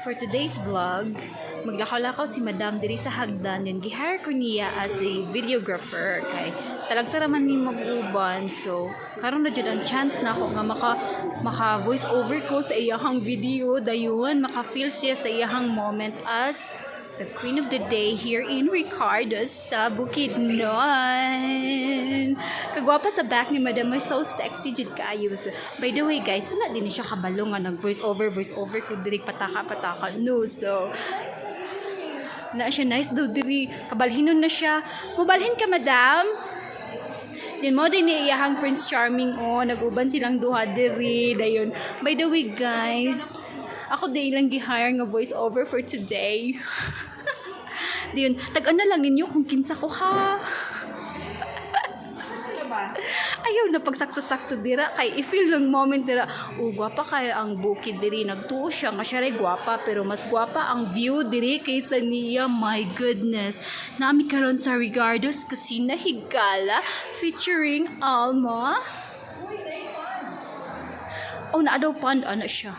For today's vlog, maglakaw-lakaw si Madam diri sa hagdan. Yun, gihire ko niya as a videographer. Kay talag sa raman ni mag-uban. So, karon na dyan ang chance na ako nga maka voice over ko sa iyahang video. Dayun, maka-feel siya sa iyahang moment as the queen of the day here in Ricardo's sa Bukidnon. Kagwapa sa back ni Madam ay so sexy jud kaayo. So, by the way guys, wala din siya kabalo nga nag voice over ko diri pataka. No, so na siya nice daw diri. Kabalhinon na siya. Mabalhin ka, Madam? Din mo din ni iyahang Prince Charming nag-uban silang duha diri. Dayon. By the way guys, ako din lang gi-hire nga voice over for today. Diyon, tag-an na lang ninyo kung kinsa ko ha. Ayaw na pagsakto-sakto dira kay i-feel lang moment dira. Gwapa kaya ang bukid diri, nagtuo siya nga siya ray gwapa pero mas gwapa ang view diri kaysa niya. My goodness. Nami karon sa Ricardo's Kusina Higala featuring Alma. Naa daw pond ana siya.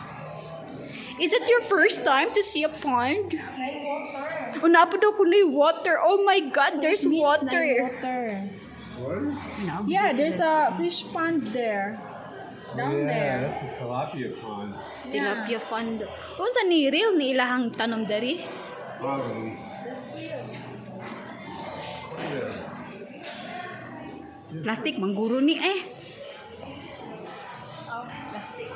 Is it your first time to see a pond? Napa daw kunay water. Oh my God, there's water. What? Yeah, there's a fish pond there. Down there. That's a tilapia pond. Tilapia pond. Unsa ni real ni ilahang tanom dari? Probably. Plastic mangguro ni Plastic.